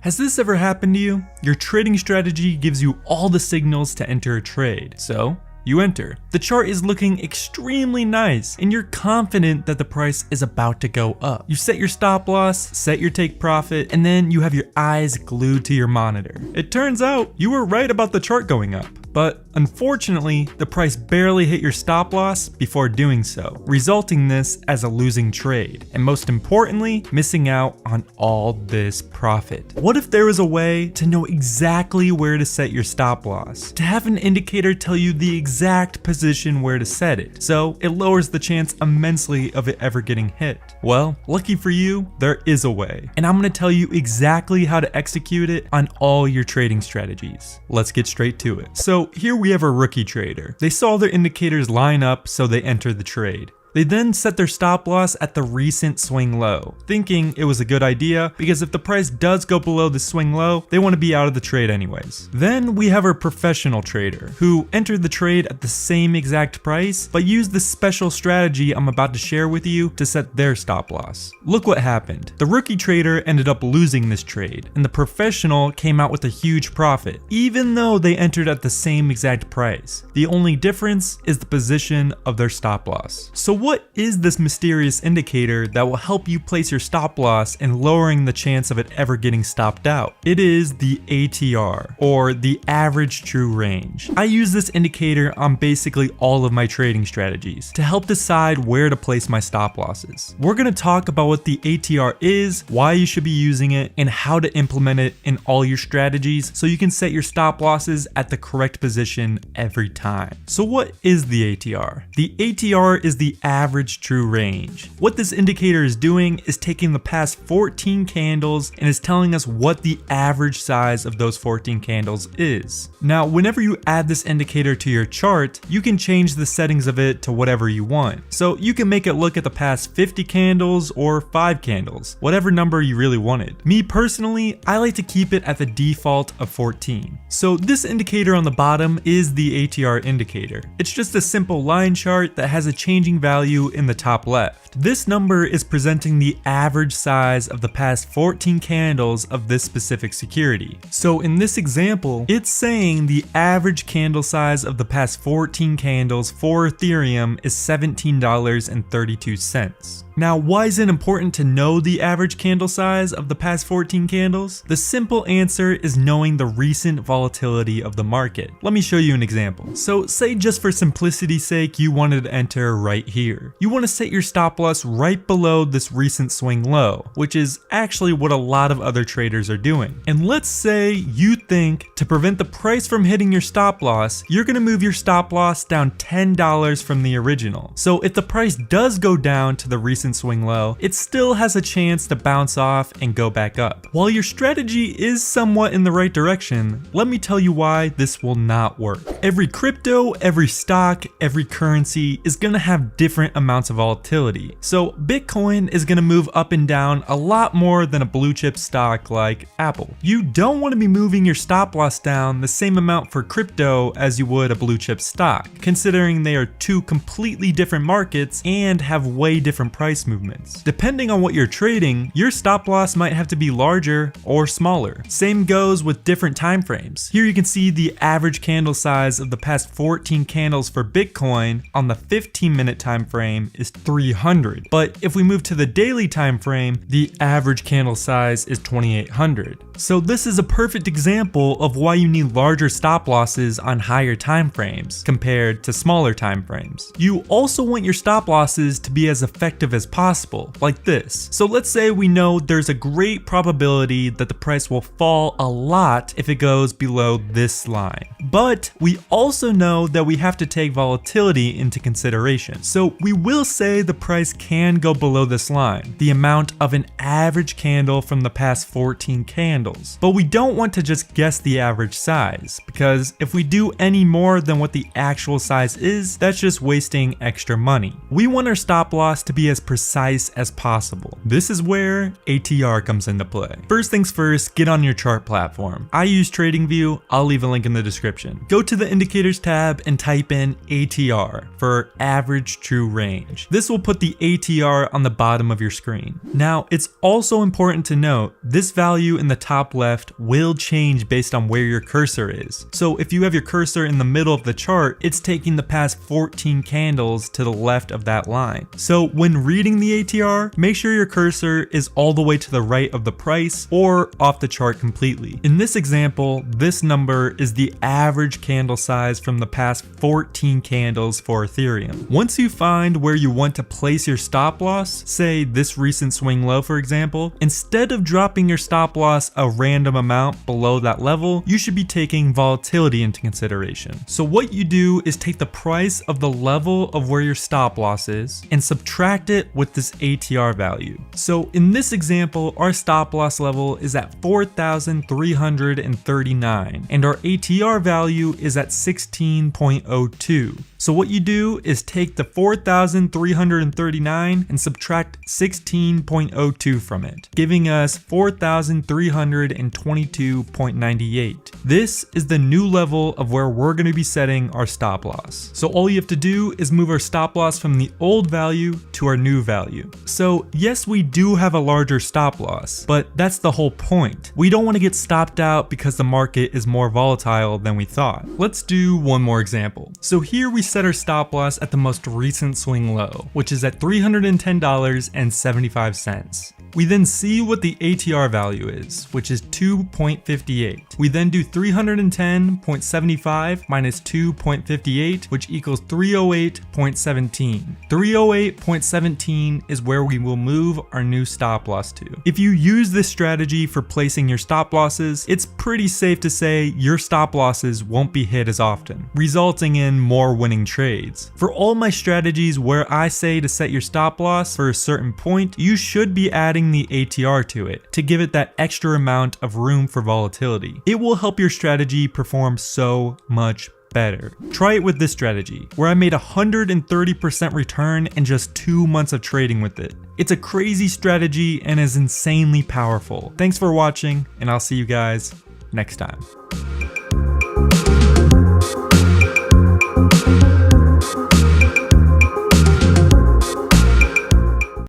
Has this ever happened to you? Your trading strategy gives you all the signals to enter a trade. So you enter. The chart is looking extremely nice and you're confident that the price is about to go up. You set your stop loss, set your take profit, and then you have your eyes glued to your monitor. It turns out you were right about the chart going up. But unfortunately, the price barely hit your stop loss before doing so, resulting this as a losing trade, and most importantly, missing out on all this profit. What if there was a way to know exactly where to set your stop loss? To have an indicator tell you the exact position where to set it, so it lowers the chance immensely of it ever getting hit. Well, lucky for you, there is a way, and I'm going to tell you exactly how to execute it on all your trading strategies. Let's get straight to it. So here we have a rookie trader. They saw their indicators line up, so they entered the trade. They then set their stop loss at the recent swing low, thinking it was a good idea because if the price does go below the swing low, they want to be out of the trade anyways. Then we have our professional trader who entered the trade at the same exact price, but used the special strategy I'm about to share with you to set their stop loss. Look what happened. The rookie trader ended up losing this trade, and the professional came out with a huge profit, even though they entered at the same exact price. The only difference is the position of their stop loss. So what is this mysterious indicator that will help you place your stop loss and lowering the chance of it ever getting stopped out? It is the ATR, or the average true range. I use this indicator on basically all of my trading strategies to help decide where to place my stop losses. We're going to talk about what the ATR is, why you should be using it, and how to implement it in all your strategies so you can set your stop losses at the correct position every time. So what is the ATR? The ATR is the average true range. What this indicator is doing is taking the past 14 candles and is telling us what the average size of those 14 candles is. Now, whenever you add this indicator to your chart, you can change the settings of it to whatever you want. So you can make it look at the past 50 candles or 5 candles, whatever number you really wanted. Me personally, I like to keep it at the default of 14. So this indicator on the bottom is the ATR indicator. It's just a simple line chart that has a changing value in the top left. This number is presenting the average size of the past 14 candles of this specific security. So in this example, it's saying the average candle size of the past 14 candles for Ethereum is $17.32. Now, why is it important to know the average candle size of the past 14 candles? The simple answer is knowing the recent volatility of the market. Let me show you an example. So say just for simplicity's sake, you wanted to enter right here. You want to set your stop loss right below this recent swing low, which is actually what a lot of other traders are doing. And let's say you think to prevent the price from hitting your stop loss, you're going to move your stop loss down $10 from the original. So if the price does go down to the recent swing low, it still has a chance to bounce off and go back up. While your strategy is somewhat in the right direction, let me tell you why this will not work. Every crypto, every stock, every currency is going to have different amounts of volatility. So Bitcoin is going to move up and down a lot more than a blue chip stock like Apple. You don't want to be moving your stop loss down the same amount for crypto as you would a blue chip stock, considering they are two completely different markets and have way different price movements. Depending on what you're trading, your stop loss might have to be larger or smaller. Same goes with different time frames. Here you can see the average candle size of the past 14 candles for Bitcoin on the 15-minute time frame is 300. But if we move to the daily time frame, the average candle size is 2800. So this is a perfect example of why you need larger stop losses on higher time frames compared to smaller time frames. You also want your stop losses to be as effective as possible, like this. So let's say we know there's a great probability that the price will fall a lot if it goes below this line. But we also know that we have to take volatility into consideration. So we will say the price can go below this line, the amount of an average candle from the past 14 candles. But we don't want to just guess the average size, because if we do any more than what the actual size is, that's just wasting extra money. We want our stop loss to be as precise as possible. This is where ATR comes into play. First things first, get on your chart platform. I use TradingView, I'll leave a link in the description. Go to the indicators tab and type in ATR for average true range. This will put the ATR on the bottom of your screen. Now, it's also important to note, this value in the top left will change based on where your cursor is. So if you have your cursor in the middle of the chart, it's taking the past 14 candles to the left of that line. So when reading the ATR, make sure your cursor is all the way to the right of the price or off the chart completely. In this example, this number is the average candle size from the past 14 candles for Ethereum. Once you find where you want to place your stop loss, say this recent swing low for example, instead of dropping your stop loss a random amount below that level, you should be taking volatility into consideration. So what you do is take the price of the level of where your stop loss is and subtract it with this ATR value. So in this example, our stop loss level is at 4,339 and our ATR value is at 16.02. So what you do is take the 4,339 and subtract 16.02 from it, giving us 4,322.98. This is the new level of where we're going to be setting our stop loss. So all you have to do is move our stop loss from the old value to our new value. So yes, we do have a larger stop loss, but that's the whole point. We don't want to get stopped out because the market is more volatile than we thought. Let's do one more example. So here we set our stop loss at the most recent swing low, which is at $310.75. We then see what the ATR value is, which is 2.58. We then do 310.75 minus 2.58, which equals 308.17. 308.17 is where we will move our new stop loss to. If you use this strategy for placing your stop losses, it's pretty safe to say your stop losses won't be hit as often, resulting in more winning trades. For all my strategies where I say to set your stop loss for a certain point, you should be adding the ATR to it to give it that extra amount of room for volatility. It will help your strategy perform so much better. Try it with this strategy, where I made 130% return in just 2 months of trading with it. It's a crazy strategy and is insanely powerful. Thanks for watching, and I'll see you guys next time.